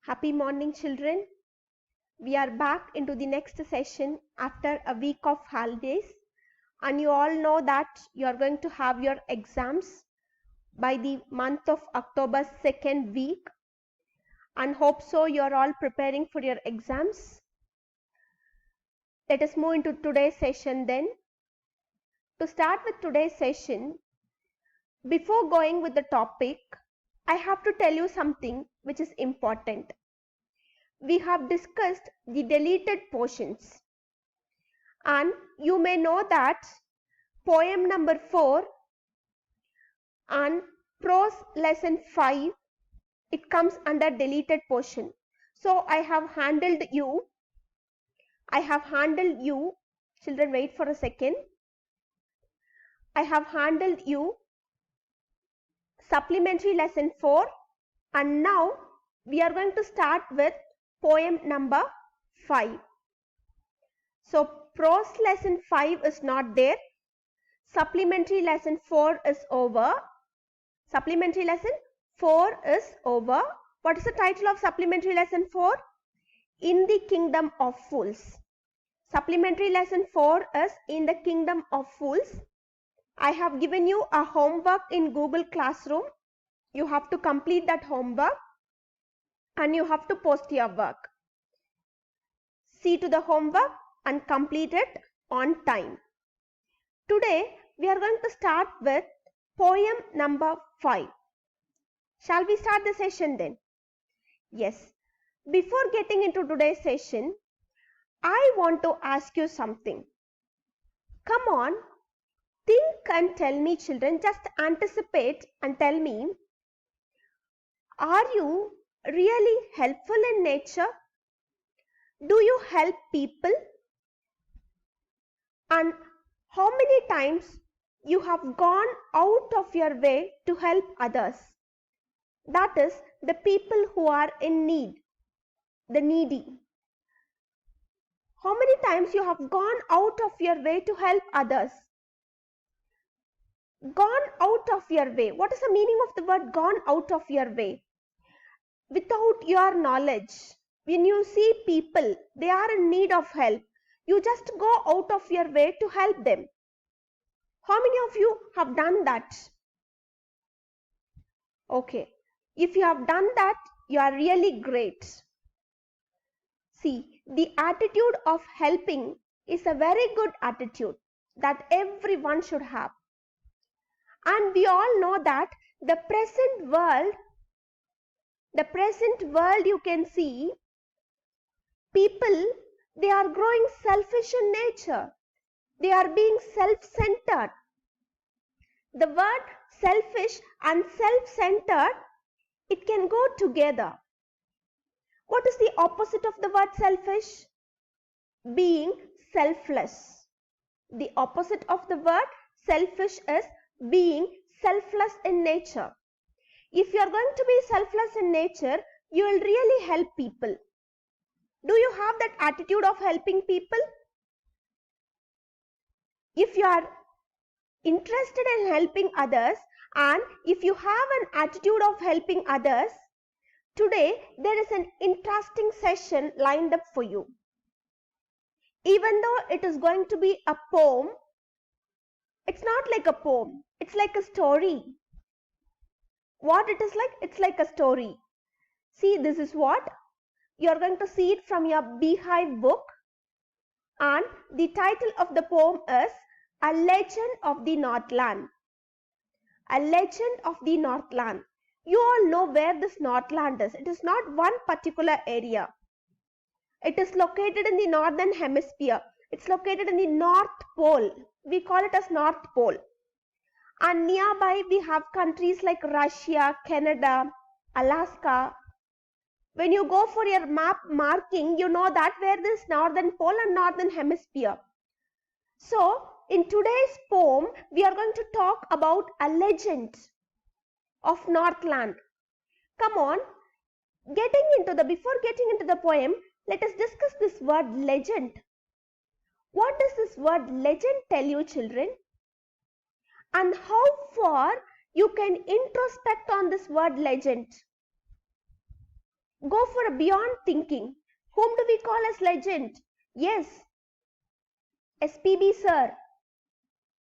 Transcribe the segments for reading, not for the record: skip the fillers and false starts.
Happy morning, children. We are back into the next session after a week of holidays, and you all know that you are going to have your exams by the month of October 2nd week, and hope so you are all preparing for your exams. Let us move into today's session then. To start with today's session, before going with the topic, I have to tell you something which is important. We have discussed the deleted portions, and you may know that poem number 4 and prose lesson 5, it comes under deleted portion. So I have handled you, children, wait for a second. I have handled you supplementary lesson 4, and now we are going to start with poem number 5. So prose lesson 5 is not there. Supplementary lesson 4 is over. Supplementary lesson 4 is over. What is the title of supplementary lesson 4? In the Kingdom of Fools. Supplementary lesson 4 is In the Kingdom of Fools. I have given you a homework in Google Classroom. You have to complete that homework and you have to post your work. See to the homework and complete it on time. Today we are going to start with poem number 5. Shall we start the session then? Yes. Before getting into today's session, I want to ask you something. Come on, think and tell me, children. Just anticipate and tell me. Are you really helpful in nature? Do you help people? And how many times you have gone out of your way to help others? That is, the people who are in need, the needy. How many times you have gone out of your way to help others? Gone out of your way. What is the meaning of the word gone out of your way? Without your knowledge, when you see people, they are in need of help, you just go out of your way to help them. How many of you have done that? Okay. If you have done that, you are really great. See, the attitude of helping is a very good attitude that everyone should have. And we all know that the present world you can see, people, they are growing selfish in nature. They are being self-centered. The word selfish and self-centered, it can go together. What is the opposite of the word selfish? Being selfless. The opposite of the word selfish is being selfless in nature. If you are going to be selfless in nature, you will really help people. Do you have that attitude of helping people? If you are interested in helping others, and if you have an attitude of helping others, today there is an interesting session lined up for you. Even though it is going to be a poem, it's not like a poem, it's like a story. What it is like? It's like a story. See, this is what you are going to see it from your Beehive book, and the title of the poem is A Legend of the Northland. A Legend of the Northland. You all know where this Northland is. It is not one particular area. It is located in the northern hemisphere. It's located in the North Pole. We call it as North Pole. And nearby we have countries like Russia, Canada, Alaska. When you go for your map marking, you know that where this northern pole and northern hemisphere. So in today's poem, we are going to talk about a legend of Northland. Come on, before getting into the poem, let us discuss this word legend. What does this word legend tell you, children? And how far you can introspect on this word legend? go for a beyond thinking. Whom do we call as legend? Yes, SPB sir,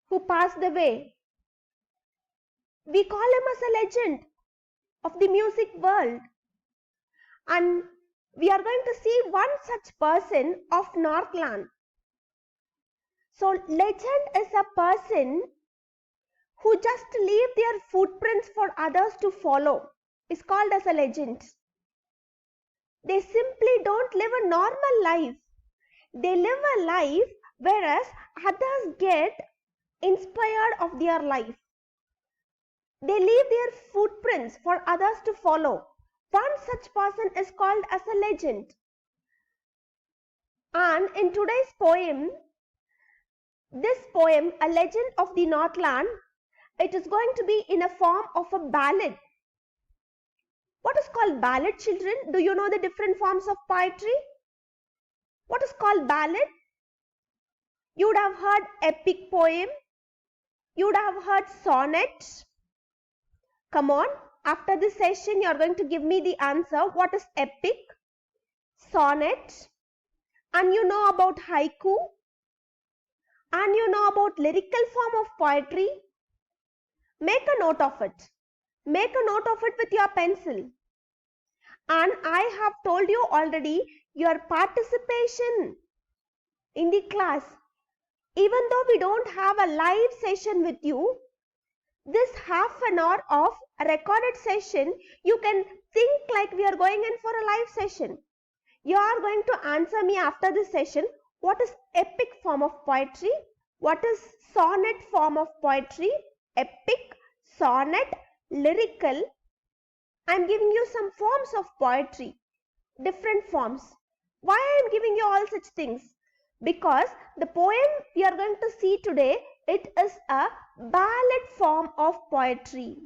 who passed away. We call him as a legend of the music world. And we are going to see one such person of Northland. So legend is a person who just leave their footprints for others to follow. Is called as a legend. They simply don't live a normal life. They live a life whereas others get inspired of their life. They leave their footprints for others to follow. One such person is called as a legend. And in today's poem, this poem, A Legend of the Northland, it is going to be in a form of a ballad. What is called ballad, children? Do you know the different forms of poetry? What is called ballad? You would have heard epic poem. You would have heard sonnet. Come on, after this session, you are going to give me the answer. What is epic, sonnet, and you know about haiku, and you know about lyrical form of poetry. Make a note of it. Make a note of it with your pencil. And I have told you already, your participation in the class, even though we don't have a live session with you, this half an hour of a recorded session, you can think like we are going in for a live session. You are going to answer me after this session, what is epic form of poetry? What is sonnet form of poetry? Epic, sonnet, lyrical. I am giving you some forms of poetry, different forms. Why I am giving you all such things? Because the poem we are going to see today, it is a ballad form of poetry.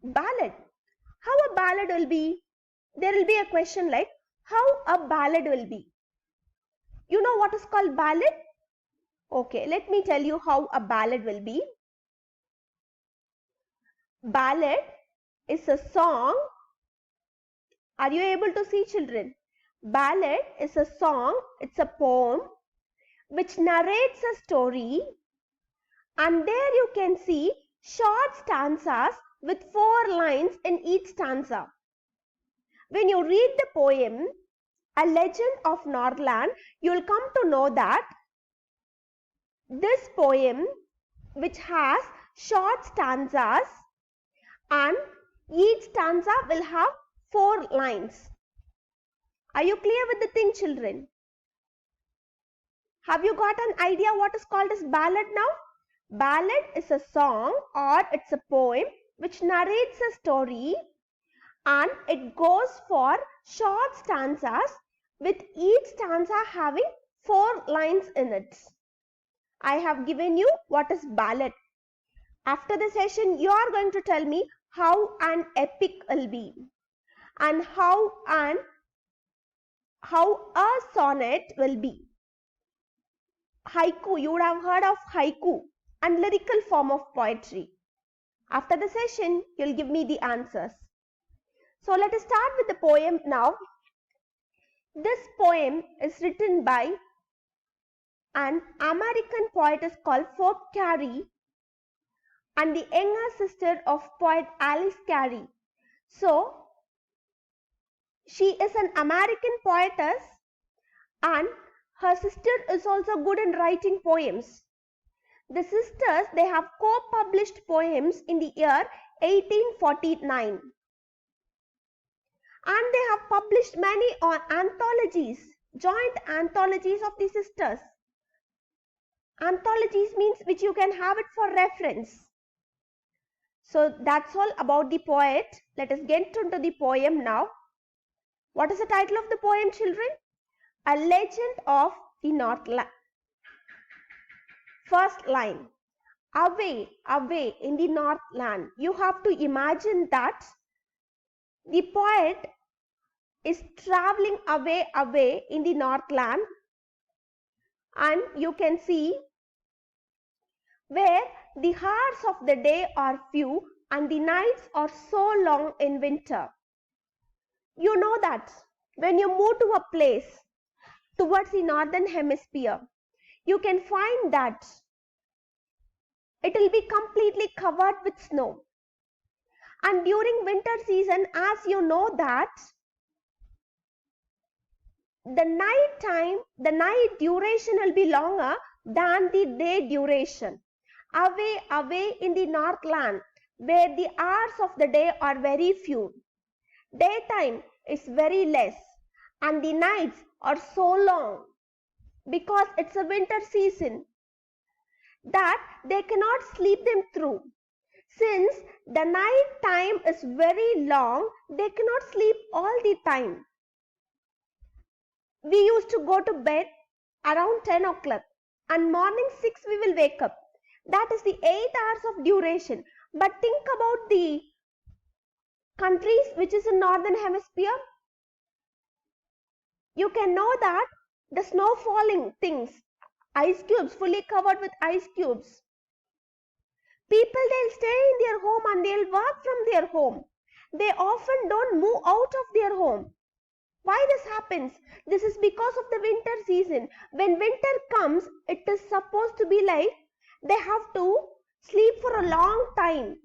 Ballad. How a ballad will be? There will be a question like, how a ballad will be? You know what is called ballad? Okay, let me tell you how a ballad will be. Ballad is a song. Are you able to see, children? Ballad is a song, it's a poem which narrates a story, and there you can see short stanzas with 4 lines in each stanza. When you read the poem, A Legend of Northland, you will come to know that this poem, which has short stanzas, and each stanza will have 4 lines. Are you clear with the thing, children? Have you got an idea what is called as ballad now? Ballad is a song or it's a poem which narrates a story, and it goes for short stanzas with each stanza having 4 lines in it. I have given you what is ballad. After the session, you are going to tell me how an epic will be and how a sonnet will be. Haiku, you would have heard of haiku and lyrical form of poetry. After the session, you'll give me the answers. So let us start with the poem now. This poem is written by an American poetess called Phoebe Cary and the younger sister of poet Alice Cary. So she is an American poetess and her sister is also good in writing poems. The sisters, they have co-published poems in the year 1849. And they have published many anthologies, joint anthologies of the sisters. Anthologies means which you can have it for reference. So that's all about the poet. Let us get into the poem now. What is the title of the poem, children? A Legend of the Northland. First line. Away, away in the Northland. You have to imagine that the poet is traveling away, away in the Northland, and you can see where the hours of the day are few and the nights are so long in winter. You know that when you move to a place towards the northern hemisphere, you can find that it will be completely covered with snow. And during winter season, as you know that the night duration will be longer than the day duration. Away in the Northland, where the hours of the day are very few, daytime is very less and the nights are so long because it's a winter season that they cannot sleep them through. Since the night time is very long, they cannot sleep all the time. We used to go to bed around 10 o'clock and morning 6 we will wake up. That is the 8 hours of duration. But think about the countries which is in northern hemisphere. You can know that the snow falling things, ice cubes, fully covered with ice cubes. People, they'll stay in their home and they'll work from their home. They often don't move out of their home. Why this happens? This is because of the winter season. When winter comes, it is supposed to be like they have to sleep for a long time.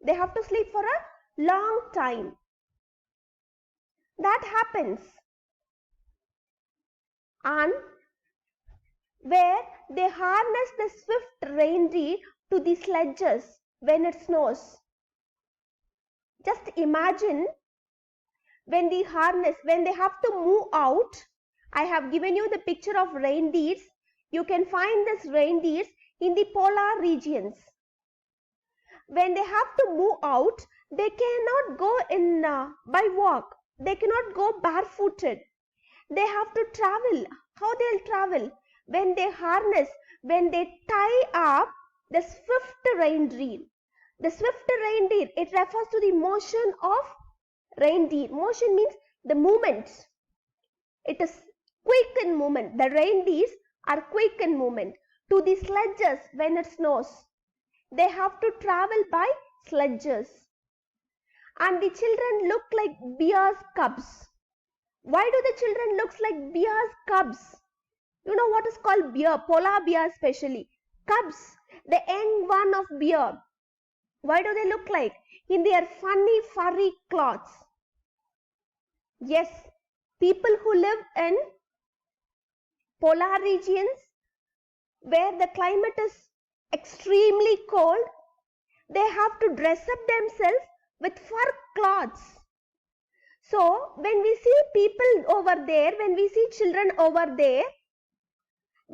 They have to sleep for a long time. That happens. And where they harness the swift reindeer to the sledges when it snows. Just imagine when they have to move out. I have given you the picture of reindeers. You can find these reindeers in the polar regions. When they have to move out, they cannot go in by walk. They cannot go barefooted. They have to travel. How they'll travel? When they tie up the swift reindeer. The swift reindeer, it refers to the motion of reindeer. Motion means the movement. It is quick in movement. The reindeers are quick in movement. To the sledges when it snows, they have to travel by sledges. And the children look like bear's cubs. Why do the children look like bear's cubs? You know what is called bear, polar bear especially. Cubs, the young one of bear. Why do they look like? In their funny furry clothes. Yes, people who live in polar regions where the climate is extremely cold, they have to dress up themselves with fur cloths. So when we see people over there, when we see children over there,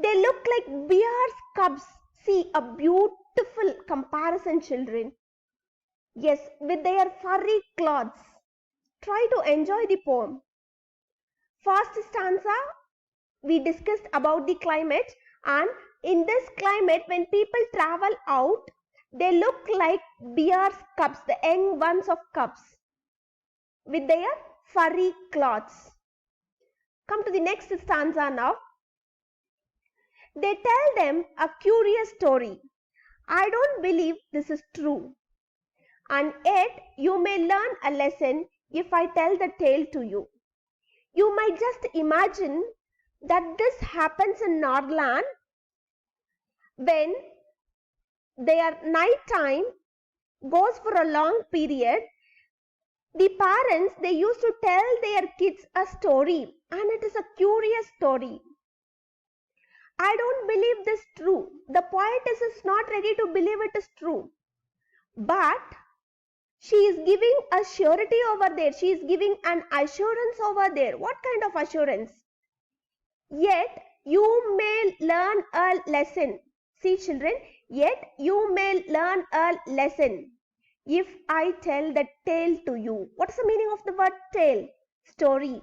they look like bear's cubs. See, a beautiful comparison, children. Yes, with their furry clothes. Try to enjoy the poem. First stanza, we discussed about the climate, and in this climate, when people travel out, they look like bear's cubs, the young ones of cubs, with their furry cloths. Come to the next stanza now. They tell them a curious story. I don't believe this is true. And yet you may learn a lesson if I tell the tale to you. You might just imagine that this happens in Northland when their night time goes for a long period. The parents, they used to tell their kids a story, and it is a curious story. I don't believe this true. The poetess is not ready to believe it is true. But she is giving a surety over there. She is giving an assurance over there. What kind of assurance? Yet you may learn a lesson. See, children, yet you may learn a lesson if I tell the tale to you. What is the meaning of the word tale? Story.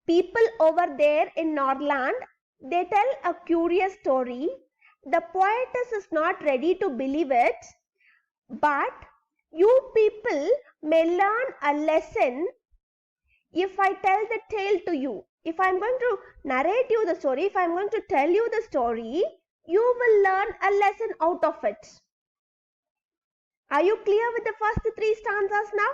People over there in Northland, they tell a curious story. The poetess is not ready to believe it, but you people may learn a lesson if I tell the tale to you. If I am going to narrate you the story, if I am going to tell you the story, you will learn a lesson out of it. Are you clear with the first three stanzas now?